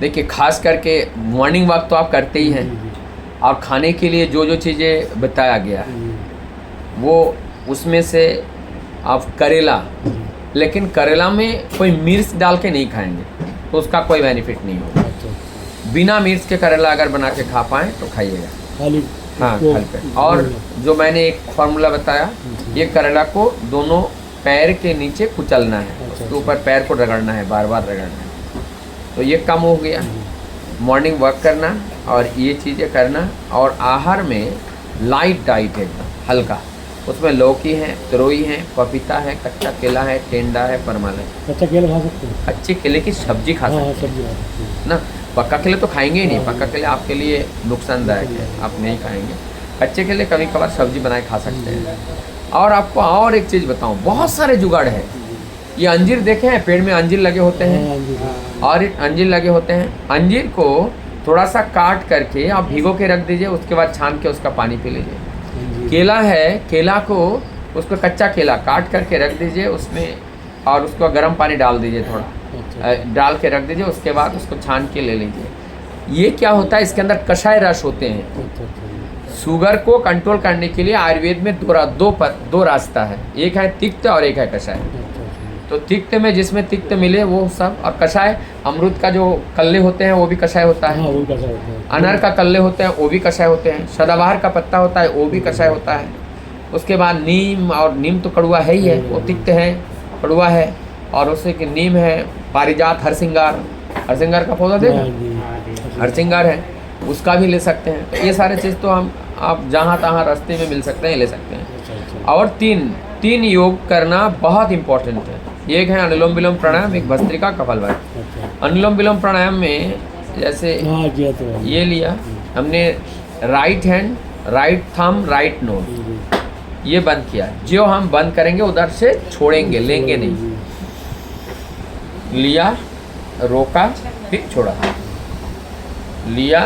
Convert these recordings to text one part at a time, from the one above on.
देखिए खास करके मॉर्निंग वॉक तो आप करते ही हैं, और खाने के लिए जो जो चीज़ें बताया गया है वो उसमें से आप करेला, लेकिन करेला में कोई मिर्च डाल के नहीं खाएंगे तो उसका कोई बेनिफिट नहीं होगा। बिना मिर्च के करेला अगर बना के खा पाएँ तो खाइएगा खाली। हाँ खाली पेट। और जो मैंने एक फार्मूला बताया, ये करेला को दोनों पैर के नीचे कुचलना है, उसके ऊपर पैर को रगड़ना है, बार बार रगड़ना है, तो ये कम हो गया। मॉर्निंग वॉक करना और ये चीज़ें करना, और आहार में लाइट डाइट एकदम हल्का, उसमें लौकी है, तरोई है, पपीता है, कच्चा केला है, टेंडा है, परमल है। कच्चा केला खा सकते हैं? कच्चे केले की सब्जी खा सकते हैं। सब्जी खा सकते हैं ना, पक्का केले तो खाएंगे ही नहीं, पक्का केले आपके लिए नुकसानदायक है, आप नहीं खाएंगे। कच्चे केले कभी कभार सब्जी बनाए खा सकते हैं। और आपको और एक चीज़ बताऊं, बहुत सारे जुगाड़ है। ये अंजीर देखे हैं, पेड़ में अंजीर लगे होते हैं, और अंजीर लगे होते हैं। अंजीर को थोड़ा सा काट करके आप भिगो के रख दीजिए, उसके बाद छान के उसका पानी पी लीजिए। केला है, केला को उसको कच्चा केला काट करके रख दीजिए उसमें, और उसको गर्म पानी डाल दीजिए, थोड़ा डाल के रख दीजिए, उसके बाद उसको छान के ले लीजिए। ये क्या होता है, इसके अंदर कषाय रस होते हैं। शुगर को कंट्रोल करने के लिए आयुर्वेद में दो रास्ता है, एक है तिक्त और एक है कषाय। तो तिक्त में जिसमें तिक्त मिले वो सब, और कषाय अमरूद का जो कल्ले होते हैं वो भी कषाय होता है, अनार का कल्ले होते हैं वो भी कषाय होते हैं, सदाबहार का पत्ता होता है वो भी कषाय होता है। उसके बाद नीम, और नीम तो कड़वा है ही है, वो तिक्त है, कड़वा है। और उससे कि नीम है, पारिजात, हरसिंगार का पौधा देखा, हरसिंगार है, उसका भी ले सकते हैं। तो ये सारे चीज़ तो हम आप जहाँ तहाँ रास्ते में मिल सकते हैं, ले सकते हैं। और तीन योग करना बहुत इम्पोर्टेंट है। एक है अनुलोम विलोम प्राणायाम, एक भस्त्रिका, कपालभाति। अनुलोम विलोम प्राणायाम में जैसे ये लिया हमने, right hand, right thumb, right nose, ये बंद किया। जो हम बंद करेंगे उधर से छोड़ेंगे, लेंगे नहीं। लिया, रोका, फिर छोड़ा, लिया,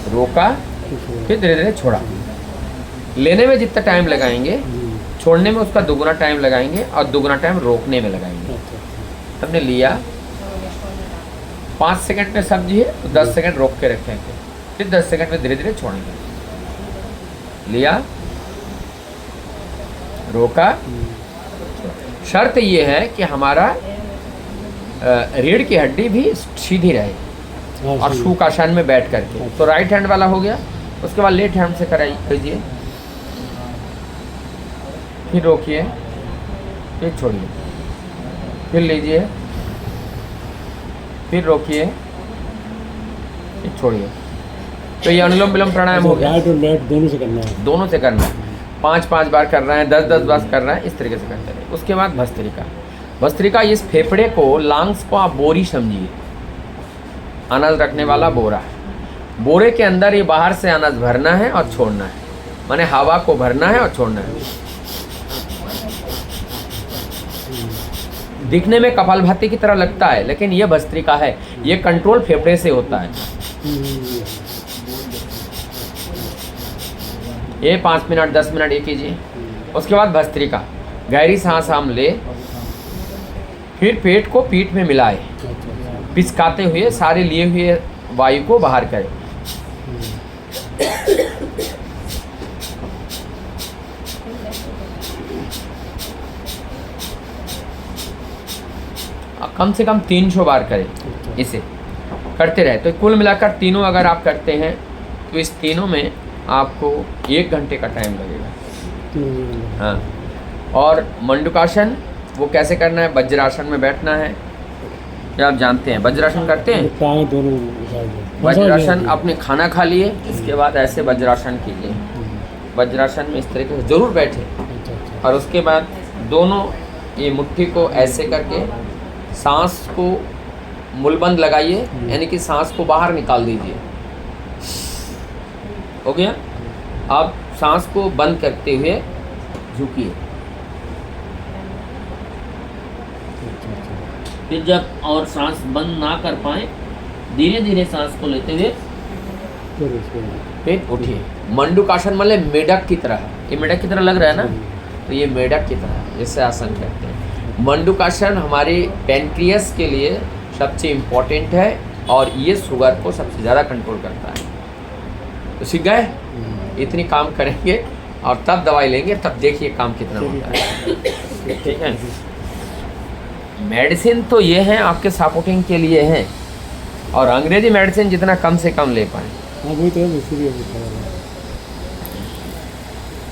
रोका, फिर धीरे धीरे छोड़ा। लेने में जितना टाइम लगाएंगे, छोड़ने में उसका दुगुना टाइम लगाएंगे, और दुगुना टाइम रोकने में लगाएंगे। हमने लिया, 5 सेकंड में समझिए तो 10 सेकंड रोक के रखेंगे, फिर 10 सेकंड में धीरे धीरे छोड़ेंगे। लिया, रोका। शर्त ये है कि हमारा रीढ़ की हड्डी भी सीधी रहे और शुकासन में बैठ करके। तो राइट हैंड वाला हो गया, उसके बाद लेफ्ट हैंड से कीजिए, फिर रोकिए, फिर छोड़िए, फिर लीजिए, फिर रोकिए, फिर छोड़िए। तो ये अनुलोम विलोम प्राणायाम हो गया। राइट और लेफ्ट दोनों से करना है, दोनों से करना है। 5-5 बार कर रहे हैं, 10-10 बार कर रहे हैं, इस तरीके से करते रहे। उसके बाद भस्त्रिका। भस्त्रिका, इस फेफड़े को, लंग्स को आप बोरी समझिए, अनाज रखने वाला बोरा। बोरे के अंदर ये बाहर से अनाज भरना है और छोड़ना है, माने हवा को भरना है और छोड़ना है। दिखने में कपालभाति की तरह लगता है, लेकिन ये भस्त्रिका है। ये कंट्रोल फेफड़े से होता है। ये 5 मिनट 10 मिनट ये कीजिए। उसके बाद भस्त्रिका, गहरी सांस हम ले, फिर पेट को पीठ में मिलाए, पिचकाते हुए सारे लिए हुए वायु को बाहर करें। कम से कम 300 बार करें, इसे करते रहे। तो कुल मिलाकर तीनों अगर आप करते हैं तो इस तीनों में आपको 1 घंटे का टाइम लगेगा। हाँ, और मंडूकासन वो कैसे करना है, वज्रासन में बैठना है, क्या आप जानते हैं? वज्रासन करते हैं, वज्रासन अपने खाना खा लिए, इसके बाद ऐसे वज्रासन कीजिए। वज्रासन में इस तरीके से जरूर बैठे, और उसके बाद दोनों ये मुट्ठी को ऐसे करके सांस को मूलबंद लगाइए, यानी कि सांस को बाहर निकाल दीजिए। हो गया? अब सांस को बंद करते हुए झुकिए। फिर जब और सांस बंद ना कर पाए, धीरे धीरे सांस को लेते हुए फिर उठिए। मंडूकासन मतलब मेढक की तरह है। ये मेढक की तरह लग रहा है ना, तो ये मेढक की तरह, इससे आसन करते हैं। मंडूकासन हमारे पैनक्रियास के लिए सबसे इम्पोर्टेंट है और ये शुगर को सबसे ज़्यादा कंट्रोल करता है। तो सीख गए, इतनी काम करेंगे और तब दवाई लेंगे, तब देखिए काम कितना होता है। ठीक है, मेडिसिन तो ये है आपके सपोर्टिंग के लिए है, और अंग्रेजी मेडिसिन जितना कम से कम ले पाए। हाँ वही तो है, इसीलिए बता रहा हूँ।